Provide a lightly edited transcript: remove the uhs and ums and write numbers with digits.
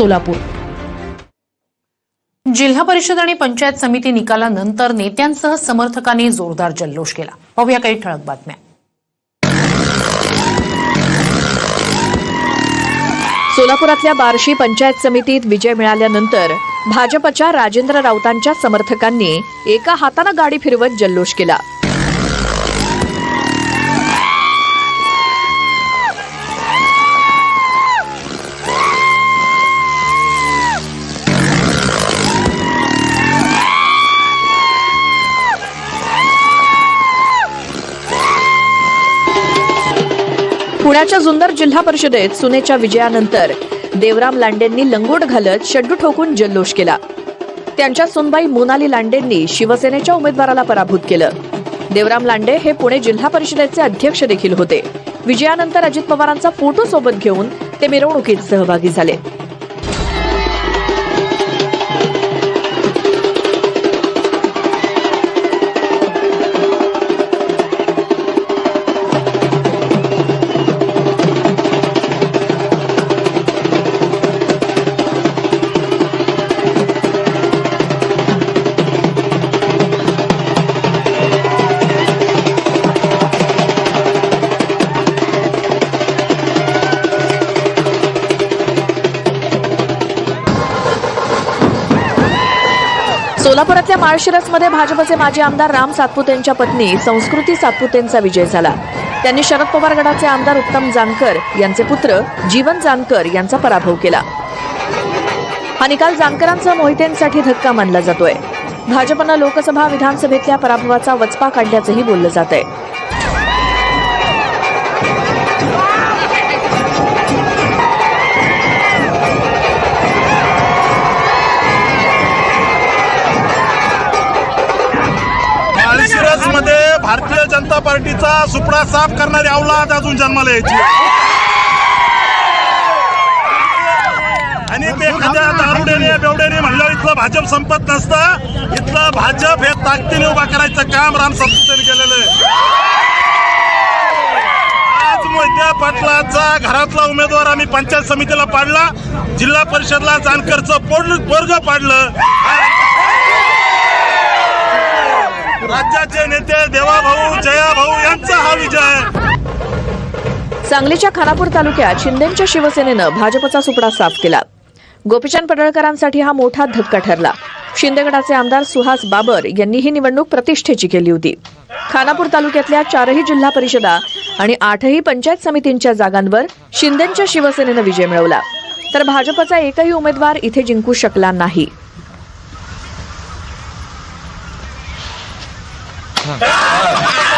सोलापूर. जिल्हा परिषद आणि पंचायत समिती निकालानंतर नेत्यांसह समर्थकांनी जोरदार जल्लोष केला. पाहूया काही ठळक बातम्या. सोलापुरातल्या बार्शी पंचायत समितीत विजय मिळाल्यानंतर भाजपच्या राजेंद्र राऊतांच्या समर्थकांनी एका हाताने गाडी फिरवत जल्लोष केला. पुण्याच्या जुन्नर जिल्हा परिषदेत सुनेच्या विजयानंतर देवराम लांडेंनी लंगोट घालत शड्डू ठोकून जल्लोष केला. त्यांच्या सुनबाई मोनाली लांडेंनी शिवसेनेच्या उमेदवाराला पराभूत केलं. देवराम लांडे हे पुणे जिल्हा परिषदेचे अध्यक्ष देखील होते. विजयानंतर अजित पवारांचा फोटो सोबत घेऊन ते मिरवणुकीत सहभागी झाले. सोलापुरातल्या माळशिरसमध्ये भाजपचे माजी आमदार राम सातपुतेंच्या पत्नी संस्कृती सातपुतेंचा विजय झाला. त्यांनी शरद पवार गटाचे आमदार उत्तम जानकर यांचे पुत्र जीवन जानकर यांचा पराभव केला. हा निकाल जानकरांचा मोहितेंसाठी धक्का मानला जातोय. भाजपनं लोकसभा विधानसभेतल्या पराभवाचा वचपा काढल्याचंही बोललं जात आहे. मध्ये भारतीय जनता पार्टीचा सुपडा साफ करणारी औलाद अजून जन्माला यायची आणि ते एखाद्या दारुड्याने बेवड्याने म्हणलं इथलं भाजप संपत नसतं. इथलं भाजप हे ताकदीने उभा करायचं काम राम सातपुतेने केलेलं आहे. आज मोहिते पाटलाचा घरातला उमेदवार आम्ही पंचायत समितीला पाडला, जिल्हा परिषदला जानकरचं पोरग पाडलं. राज्याचे नेते देवाभाऊ जयाभाऊ यांचा हा विजय. सांगलीच्या खानापूर तालुक्यात शिंदेच्या शिवसेनेनं भाजपचा सुपडा साफ केला. गोपीचंद पडळकरांसाठी हा मोठा धक्का ठरला. शिंदे गटाचे आमदार सुहास बाबर यांनी ही निवडणूक प्रतिष्ठेची केली होती. खानापूर तालुक्यातल्या 4ही जिल्हा परिषदा आणि 8ही पंचायत समितींच्या जागांवर शिंदेच्या शिवसेनेनं विजय मिळवला, तर भाजपचा एकही उमेदवार इथे जिंकू शकला नाही. हा